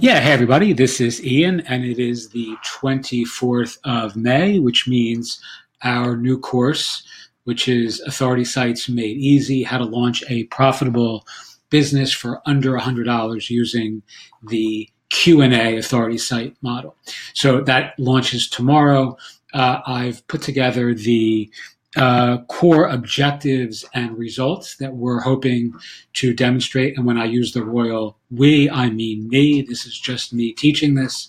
Yeah, hey everybody, this is Ian, and it is the 24th of May, which means our new course, which is Authority Sites Made Easy, how to launch a profitable business for under $100 using the Q&A Authority Site model. So that launches tomorrow. I've put together the core objectives and results that we're hoping to demonstrate. And when I use the royal we, I mean me. This is just me teaching this.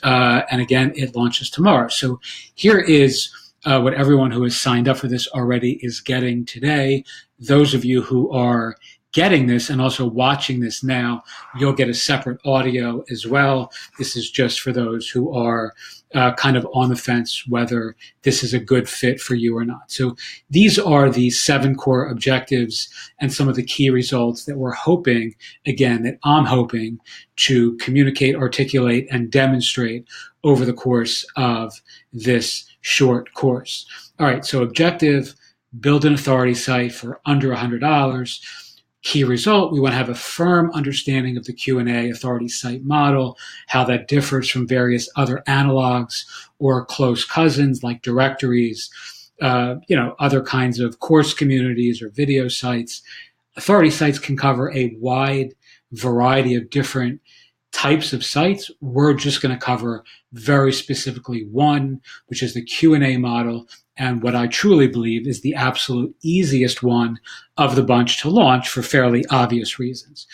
And again, it launches tomorrow. So here is what everyone who has signed up for this already is getting today. Those of you who are getting this and also watching this now, you'll get a separate audio as well. This is just for those who are kind of on the fence whether this is a good fit for you or not. So these are the 7 core objectives and some of the key results that we're hoping, again, that I'm hoping to communicate, articulate, and demonstrate over the course of this short course. All right, so objective, build an authority site for under $100. Key result, we want to have a firm understanding of the Q&A authority site model, how that differs from various other analogs or close cousins like directories, other kinds of course communities or video sites. Authority sites can cover a wide variety of different types of sites. We're just going to cover very specifically one, which is the Q&A model, and what I truly believe is the absolute easiest one of the bunch to launch for fairly obvious reasons.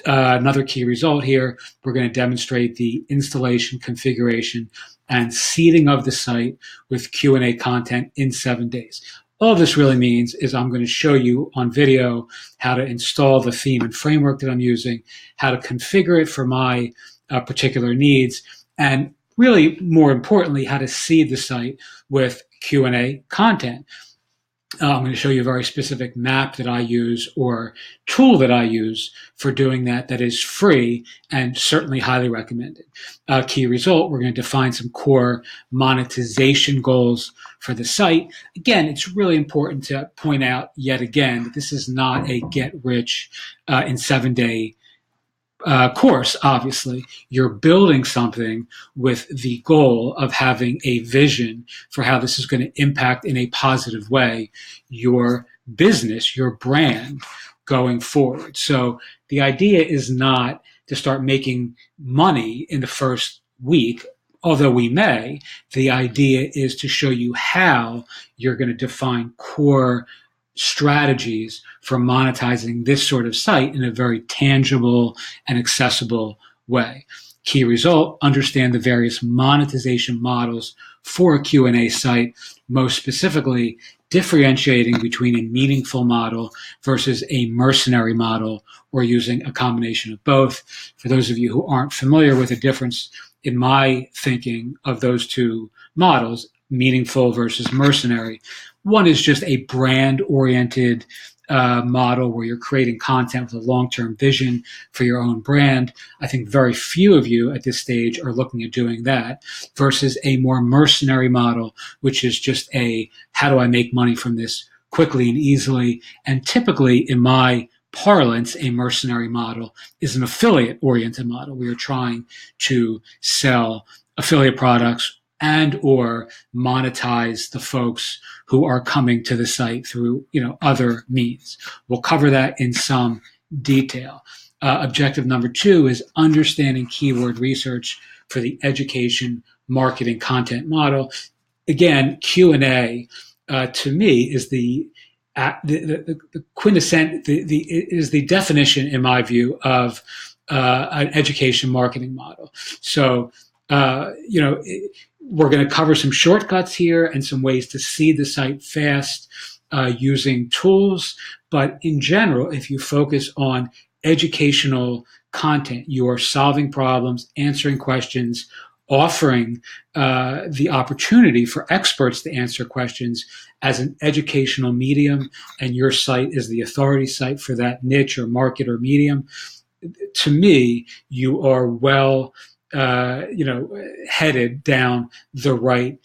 Another key result here, we're going to demonstrate the installation, configuration, and seeding of the site with Q&A content in 7 days. All this really means is I'm going to show you on video how to install the theme and framework that I'm using, how to configure it for my particular needs, and really more importantly, how to seed the site with Q&A content. I'm going to show you a very specific map that I use or tool that I use for doing that is free and certainly highly recommended. Key result, we're going to define some core monetization goals for the site. Again, it's really important to point out yet again that this is not a get rich in 7-day course. Obviously, you're building something with the goal of having a vision for how this is going to impact in a positive way your business, your brand going forward. So the idea is not to start making money in the first week, although we may. The idea is to show you how you're going to define core strategies for monetizing this sort of site in a very tangible and accessible way. Key result, understand the various monetization models for a Q&A site, most specifically differentiating between a meaningful model versus a mercenary model or using a combination of both. For those of you who aren't familiar with the difference in my thinking of those two models, meaningful versus mercenary, one is just a brand-oriented model where you're creating content with a long-term vision for your own brand. I think very few of you at this stage are looking at doing that versus a more mercenary model, which is just a how do I make money from this quickly and easily. And typically in my parlance, a mercenary model is an affiliate-oriented model. We are trying to sell affiliate products and or monetize the folks who are coming to the site through other means. We'll cover that in some detail. Objective number 2 is understanding keyword research for the education marketing content model. Again, Q&A to me is the quintessence, is the definition, in my view, of an education marketing model. So, we're going to cover some shortcuts here and some ways to seed the site fast using tools. But in general, if you focus on educational content, you are solving problems, answering questions, offering the opportunity for experts to answer questions as an educational medium, and your site is the authority site for that niche or market or medium. To me, you are well headed down the right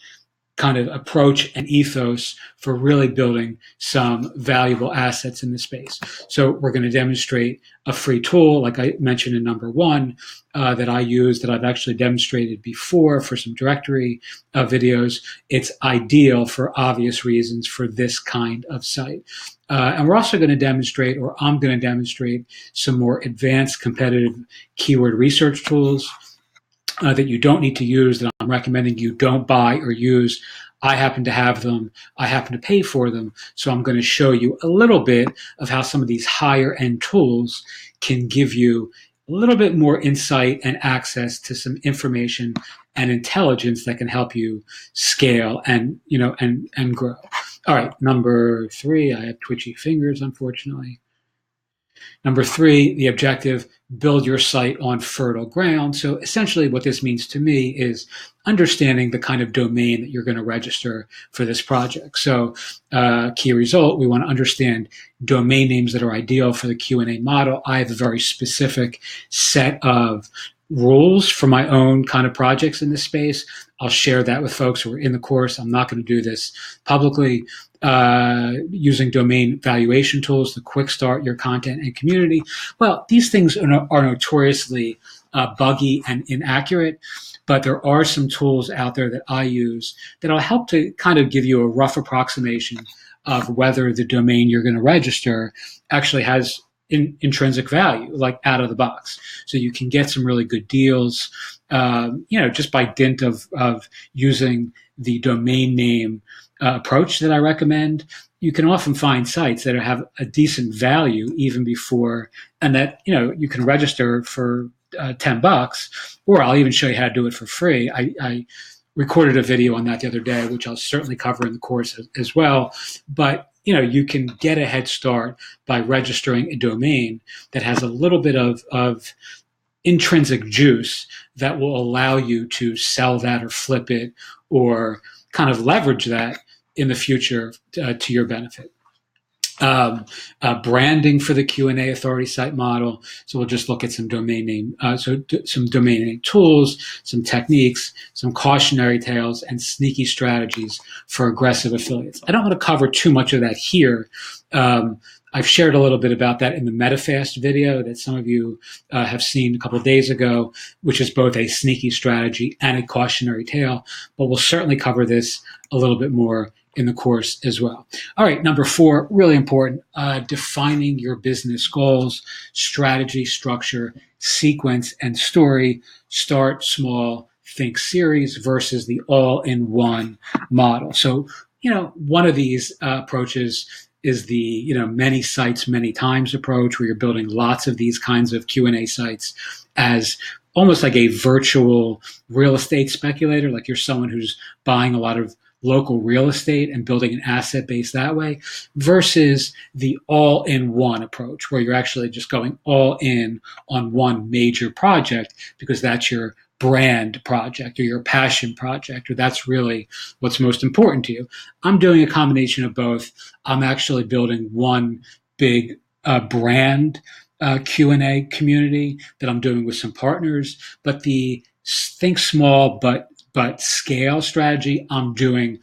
kind of approach and ethos for really building some valuable assets in the space. So we're going to demonstrate a free tool, like I mentioned in number one, that I use, that I've actually demonstrated before for some directory videos. It's ideal for obvious reasons for this kind of site. And we're also going to demonstrate, or I'm going to demonstrate, some more advanced competitive keyword research tools that you don't need to use, that I'm recommending you don't buy or use. I happen to have them. I happen to pay for them. So I'm going to show you a little bit of how some of these higher end tools can give you a little bit more insight and access to some information and intelligence that can help you scale and, and grow. All right. Number three, I have twitchy fingers, unfortunately. Number three, the objective, build your site on fertile ground. So essentially what this means to me is understanding the kind of domain that you're going to register for this project. So key result, we want to understand domain names that are ideal for the Q&A model. I have a very specific set of rules for my own kind of projects in this space. I'll share that with folks who are in the course. I'm not going to do this publicly. Using domain valuation tools to quick start your content and community. Well, these things are notoriously buggy and inaccurate, but there are some tools out there that I use that'll help to kind of give you a rough approximation of whether the domain you're going to register actually has intrinsic value, like out of the box. So you can get some really good deals, just by dint of using the domain name approach that I recommend. You can often find sites that have a decent value even before, and that, you can register for $10, or I'll even show you how to do it for free. I recorded a video on that the other day, which I'll certainly cover in the course as well. But you can get a head start by registering a domain that has a little bit of intrinsic juice that will allow you to sell that or flip it or kind of leverage that in the future to your benefit. Branding for the Q&A authority site model. So we'll just look at some domain name, some domain name tools, some techniques, some cautionary tales, and sneaky strategies for aggressive affiliates. I don't want to cover too much of that here. I've shared a little bit about that in the MetaFast video that some of you have seen a couple of days ago, which is both a sneaky strategy and a cautionary tale. But we'll certainly cover this a little bit more in the course as well. All right, number four, really important, defining your business goals, strategy, structure, sequence, and story. Start small, think series versus the all-in-one model. So, one of these approaches is the, many sites, many times approach, where you're building lots of these kinds of Q&A sites as almost like a virtual real estate speculator, like you're someone who's buying a lot of local real estate and building an asset base that way, versus the all-in-one approach, where you're actually just going all in on one major project because that's your brand project or your passion project, or that's really what's most important to you. I'm doing a combination of both. I'm actually building one big brand Q&A community that I'm doing with some partners, but the think small but scale strategy I'm doing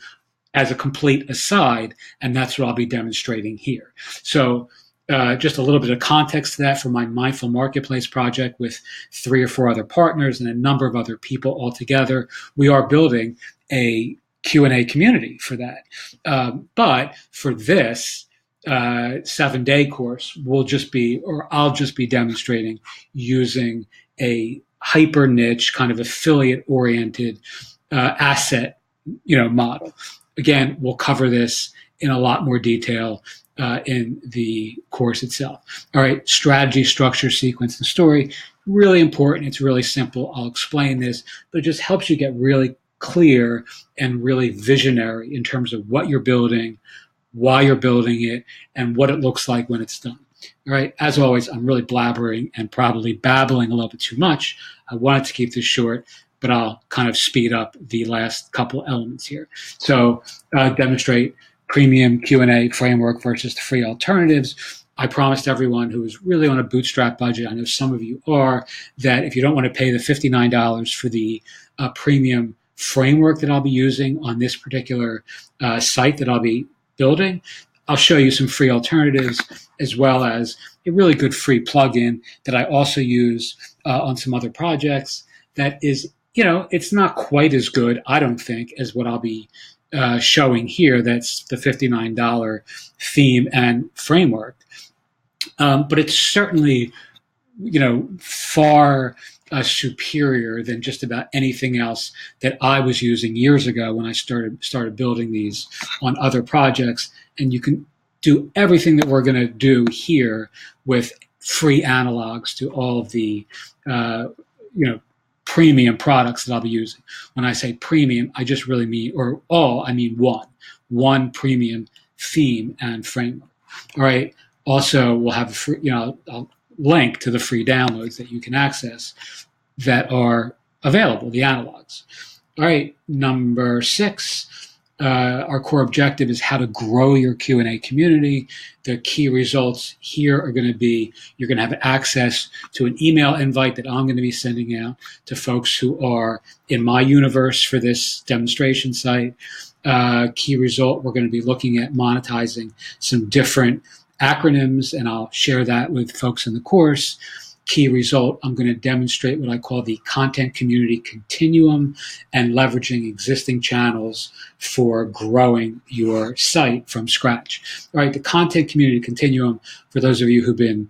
as a complete aside, and that's what I'll be demonstrating here. So just a little bit of context to that for my Mindful Marketplace project with 3 or 4 other partners and a number of other people all together. We are building a Q&A community for that. But for this 7-day course, I'll just be demonstrating using a hyper niche kind of affiliate oriented asset model. Again, we'll cover this in a lot more detail in the course itself. All right, strategy, structure, sequence, and story. Really important. It's really simple. I'll explain this, but it just helps you get really clear and really visionary in terms of what you're building, why you're building it, and what it looks like when it's done. All right, as always, I'm really blabbering and probably babbling a little bit too much. I wanted to keep this short, but I'll kind of speed up the last couple elements here. So demonstrate premium Q&A framework versus the free alternatives. I promised everyone who is really on a bootstrap budget, I know some of you are, that if you don't want to pay the $59 for the premium framework that I'll be using on this particular site that I'll be building. I'll show you some free alternatives as well as a really good free plugin that I also use on some other projects that is, it's not quite as good, I don't think, as what I'll be showing here. That's the $59 theme and framework. But it's certainly, far superior than just about anything else that I was using years ago when I started building these on other projects. And you can do everything that we're going to do here with free analogs to all of the, premium products that I'll be using. When I say premium, I just really mean, or all, I mean one premium theme and framework. All right. Also, we'll have a free, I'll link to the free downloads that you can access that are available, the analogs. All right, number 6, our core objective is how to grow your Q&A community. The key results here are going to be you're going to have access to an email invite that I'm going to be sending out to folks who are in my universe for this demonstration site. Key result, we're going to be looking at monetizing some different acronyms, and I'll share that with folks in the course. Key result, I'm going to demonstrate what I call the content community continuum and leveraging existing channels for growing your site from scratch. All right, the content community continuum, for those of you who've been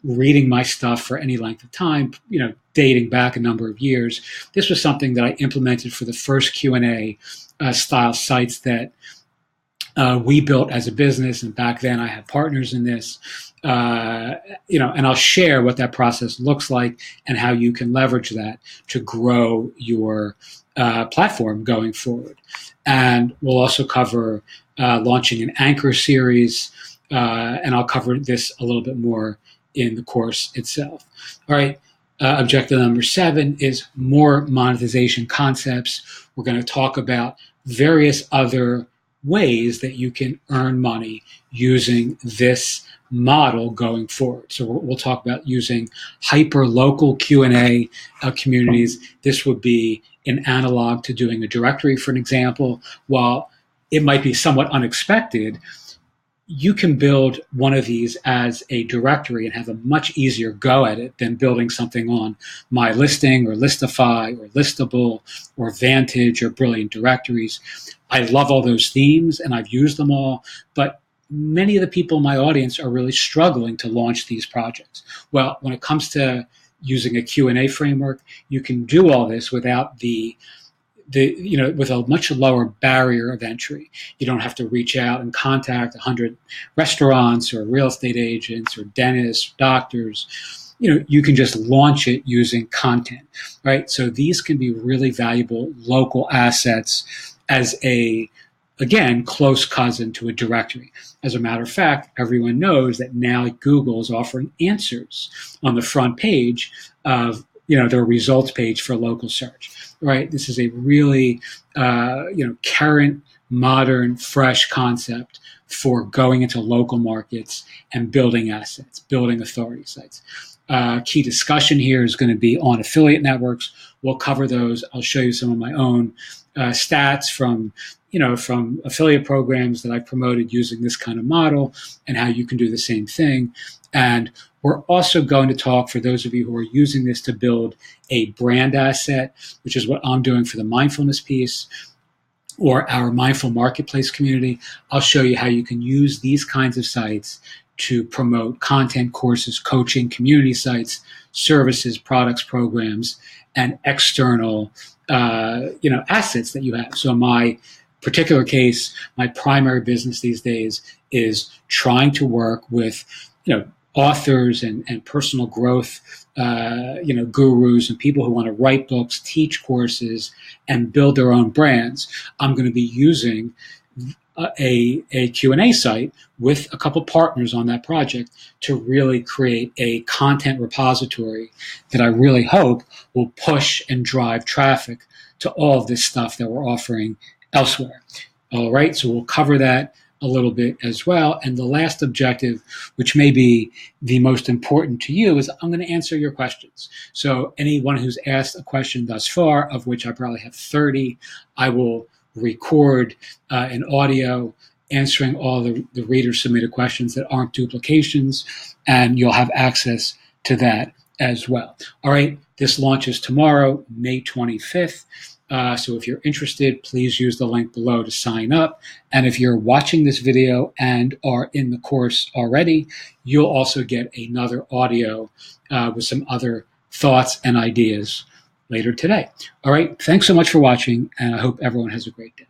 reading my stuff for any length of time, dating back a number of years, this was something that I implemented for the first Q&A style sites that we built as a business, and back then I had partners in this, and I'll share what that process looks like and how you can leverage that to grow your platform going forward. And we'll also cover launching an anchor series, and I'll cover this a little bit more in the course itself. All right. Objective number 7 is more monetization concepts. We're going to talk about various other ways that you can earn money using this model going forward. So we'll talk about using hyper-local Q&A communities. This would be an analog to doing a directory, for an example. While it might be somewhat unexpected, you can build one of these as a directory and have a much easier go at it than building something on My Listing or Listify or Listable or Vantage or Brilliant Directories. I love all those themes and I've used them all, but many of the people in my audience are really struggling to launch these projects. Well, when it comes to using a Q&A framework, you can do all this without with a much lower barrier of entry. You don't have to reach out and contact 100 restaurants or real estate agents or dentists, doctors. You can just launch it using content, right? So these can be really valuable local assets as again, close cousin to a directory. As a matter of fact, everyone knows that now Google is offering answers on the front page of their results page for local search, right? This is a really, current, modern, fresh concept for going into local markets and building assets, building authority sites. Key discussion here is going to be on affiliate networks. We'll cover those. I'll show you some of my own stats from affiliate programs that I promoted using this kind of model and how you can do the same thing. And we're also going to talk, for those of you who are using this to build a brand asset, which is what I'm doing for the mindfulness piece or our mindful marketplace community. I'll show you how you can use these kinds of sites to promote content, courses, coaching, community sites, services, products, programs, and external assets that you have. So in my particular case, my primary business these days is trying to work with authors and personal growth gurus and people who want to write books, teach courses, and build their own brands. I'm going to be using a Q&A site with a couple partners on that project to really create a content repository that I really hope will push and drive traffic to all of this stuff that we're offering elsewhere. All right, so we'll cover that a little bit as well. And the last objective, which may be the most important to you, is I'm going to answer your questions. So anyone who's asked a question thus far, of which I probably have 30, I will record an audio answering all the reader submitted questions that aren't duplications, and you'll have access to that as well. All right, this launches tomorrow, May 25th. So if you're interested, please use the link below to sign up. And if you're watching this video and are in the course already, you'll also get another audio with some other thoughts and ideas later today. All right, thanks so much for watching, and I hope everyone has a great day.